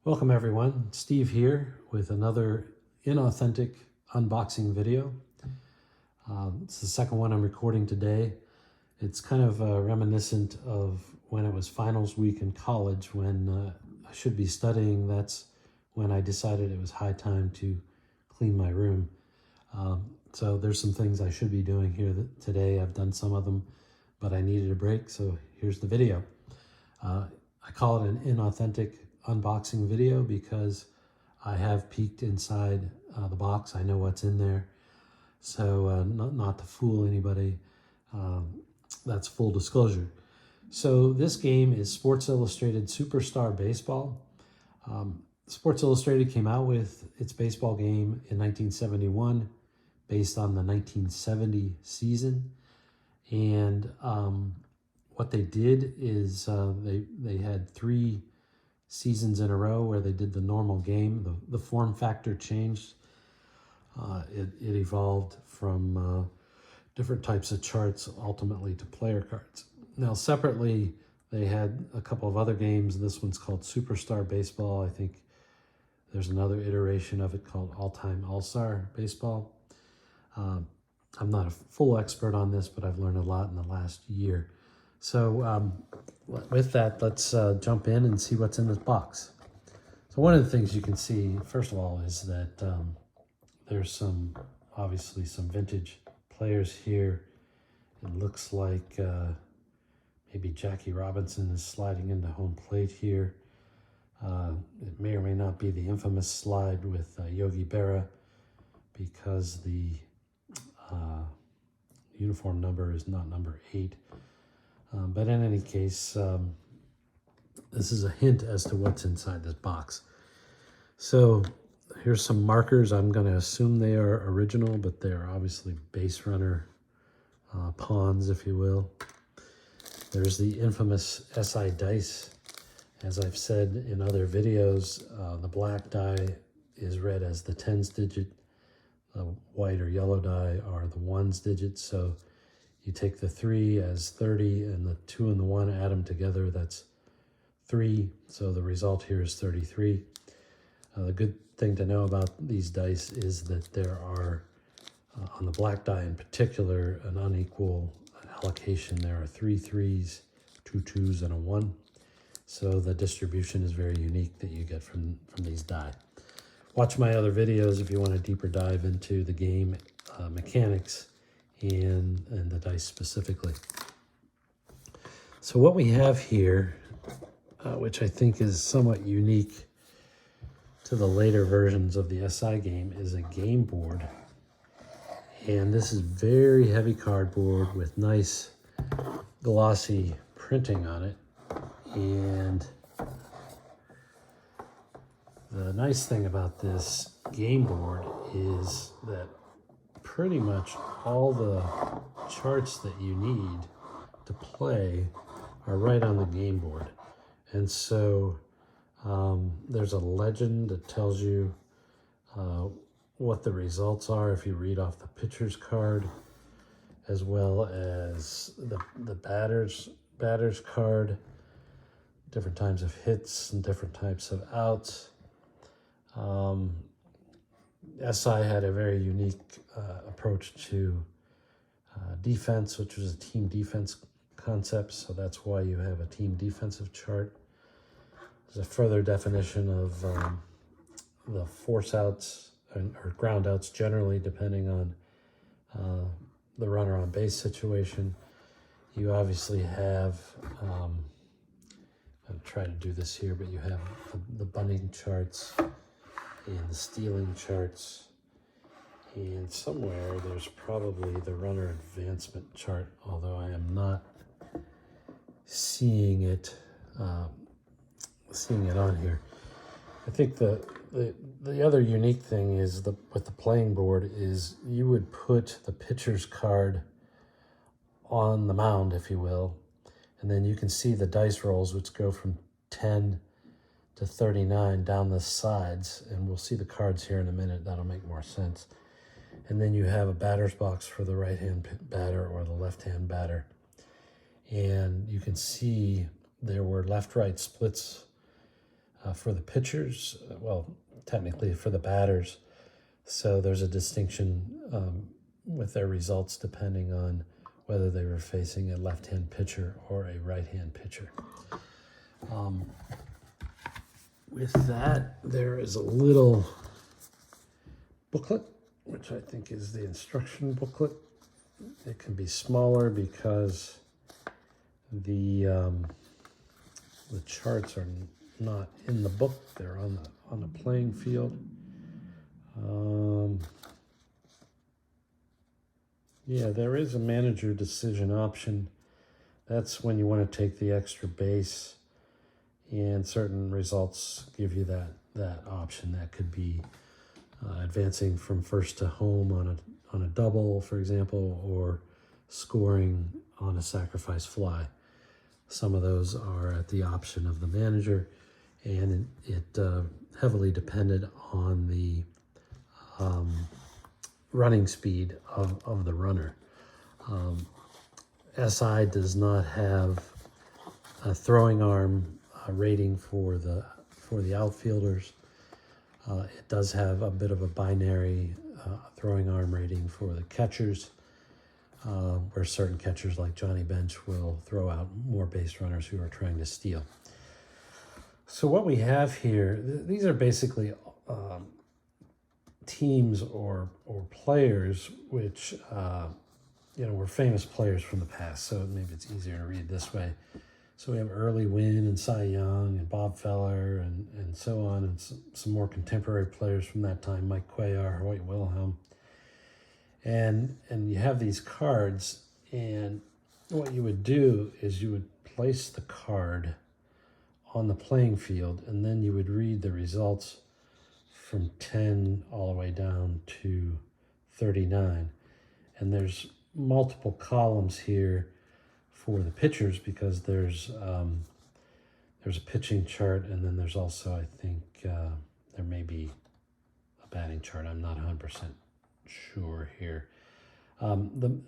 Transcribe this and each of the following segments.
Welcome everyone, Steve here with another Inauthentic unboxing video. It's the second one I'm recording today. It's kind of reminiscent of when it was finals week in college when I should be studying. That's when I decided it was high time to clean my room. So there's some things I should be doing here today. I've done some of them, but I needed a break, so here's the video. I call it an inauthentic unboxing video because I have peeked inside the box. I know what's in there, so not to fool anybody. That's full disclosure. So this game is Sports Illustrated Superstar Baseball. Sports Illustrated came out with its baseball game in 1971 based on the 1970 season, and what they did is they had 3 seasons in a row where they did the normal game. The form factor changed. It evolved from different types of charts ultimately to player cards. Now separately, they had a couple of other games. This one's called Superstar Baseball. I think there's another iteration of it called All-Time All-Star Baseball. I'm not a full expert on this, but I've learned a lot in the last year. So with that, let's jump in and see what's in this box. So one of the things you can see, first of all, is that there's obviously some vintage players here. It looks like maybe Jackie Robinson is sliding into home plate here. It may or may not be the infamous slide with Yogi Berra, because the uniform number is not number 8. But in any case, this is a hint as to what's inside this box. So here's some markers. I'm going to assume they are original, but they're obviously base runner pawns, if you will. There's the infamous SI dice. As I've said in other videos, the black die is read as the tens digit. The white or yellow die are the ones digits. So you take the 3 as 30 and the 2 and the 1, add them together, that's 3. So the result here is 33. The good thing to know about these dice is that there are, on the black die in particular, an unequal allocation. There are 3 3s, 2 2s, and a 1. So the distribution is very unique that you get from these die. Watch my other videos if you want a deeper dive into the game mechanics and the dice specifically. So what we have here, which I think is somewhat unique to the later versions of the SI game, is a game board. And this is very heavy cardboard with nice glossy printing on it. And the nice thing about this game board is that pretty much all the charts that you need to play are right on the game board. And so there's a legend that tells you what the results are if you read off the pitcher's card, as well as the batter's card, different types of hits and different types of outs. SI had a very unique approach to defense, which was a team defense concept, so that's why you have a team defensive chart. There's a further definition of the force outs or ground outs, generally depending on the runner on base situation. You obviously have, I'm going to try to do this here, but you have the bunting charts and the stealing charts, and somewhere there's probably the runner advancement chart, although I am not seeing it on here. I think the other unique thing is with the playing board is you would put the pitcher's card on the mound, if you will, and then you can see the dice rolls, which go from 10 to 39 down the sides, and we'll see the cards here in a minute. That'll make more sense. And then you have a batter's box for the right-hand batter or the left-hand batter, and you can see there were left-right splits For the pitchers, well, technically for the batters. So there's a distinction with their results depending on whether they were facing a left-hand pitcher or a right-hand pitcher. With that, there is a little booklet, which I think is the instruction booklet. It can be smaller because the charts are not in the book; they're on the playing field. Yeah, there is a manager decision option. That's when you want to take the extra base, and certain results give you that option. That could be advancing from first to home on a double, for example, or scoring on a sacrifice fly. Some of those are at the option of the manager, and it heavily depended on the running speed of the runner. SI does not have a throwing arm rating for the outfielders. It does have a bit of a binary throwing arm rating for the catchers, where certain catchers like Johnny Bench will throw out more base runners who are trying to steal. So what we have here, these are basically teams or players which were famous players from the past, so maybe it's easier to read this way. So we have Early Wynn and Cy Young and Bob Feller and so on, and some more contemporary players from that time, Mike Cuellar, Hoyt Wilhelm. And you have these cards, and what you would do is you would place the card on the playing field, and then you would read the results from 10 all the way down to 39. And there's multiple columns here for the pitchers because there's a pitching chart, and then there's also, I think, there may be a batting chart. I'm not 100% sure here.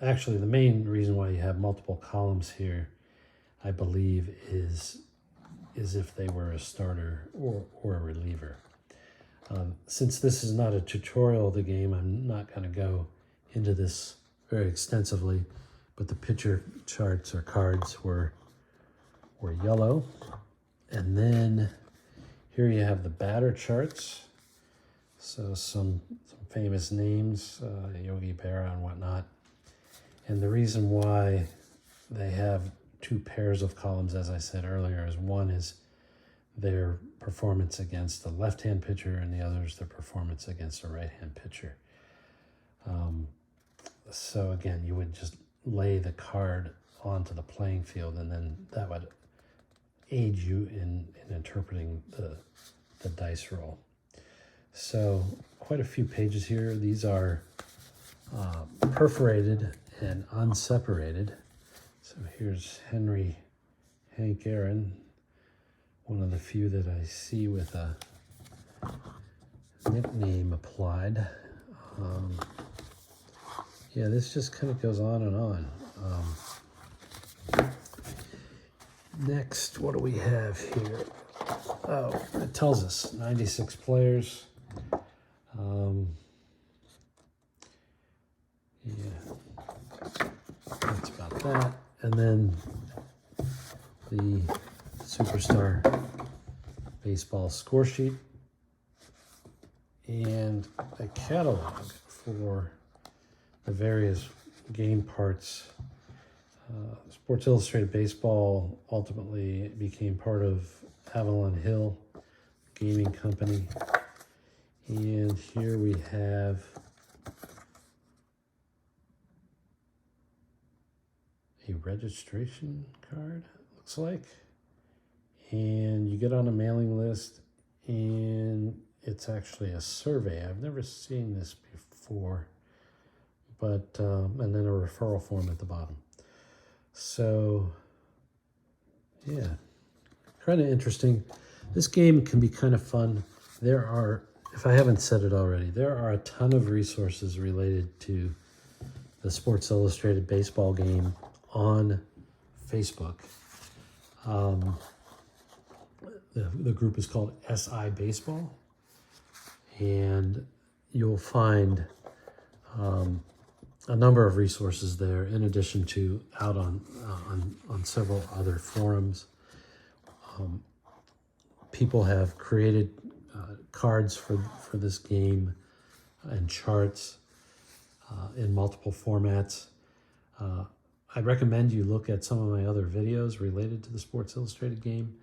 Actually, the main reason why you have multiple columns here, I believe, is if they were a starter or a reliever. Since this is not a tutorial of the game, I'm not going to go into this very extensively, but the pitcher charts or cards were yellow. And then here you have the batter charts. So some famous names, Yogi Berra and whatnot. And the reason why they have two pairs of columns, as I said earlier, is one is their performance against the left-hand pitcher, and the other is their performance against a right-hand pitcher. So again, you would just lay the card onto the playing field, and then that would aid you in interpreting the dice roll. So quite a few pages here. These are perforated and unseparated. So here's Hank Aaron, one of the few that I see with a nickname applied. Yeah, this just kind of goes on and on. Next, what do we have here? Oh, it tells us 96 players. Yeah, that's about that. And then the Superstar Baseball score sheet and a catalog for the various game parts. Sports Illustrated Baseball ultimately became part of Avalon Hill Gaming Company. And here we have a registration card, looks like. And you get on a mailing list, and it's actually a survey. I've never seen this before, but and then a referral form at the bottom. So, yeah, kind of interesting. This game can be kind of fun. There are, if I haven't said it already, there are a ton of resources related to the Sports Illustrated Baseball game on Facebook. The group is called SI Baseball, and you'll find a number of resources there, in addition to out on several other forums. People have created cards for this game and charts in multiple formats. I recommend you look at some of my other videos related to the Sports Illustrated game,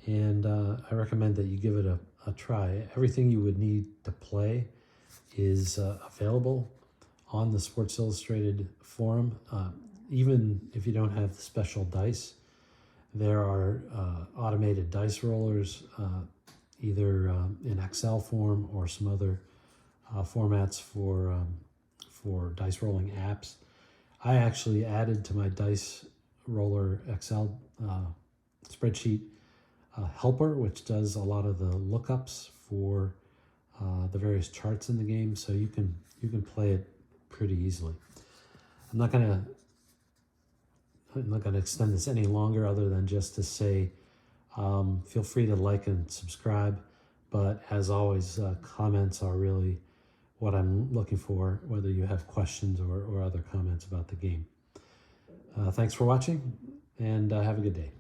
and I recommend that you give it a try. Everything you would need to play is available on the Sports Illustrated forum. Even if you don't have the special dice, there are automated dice rollers, either in Excel form or some other formats for dice rolling apps. I actually added to my dice roller Excel spreadsheet helper, which does a lot of the lookups for the various charts in the game, so you can play it pretty easily. I'm not gonna extend this any longer, other than just to say feel free to like and subscribe, but as always, comments are really what I'm looking for, whether you have questions or other comments about the game. Thanks for watching, and have a good day.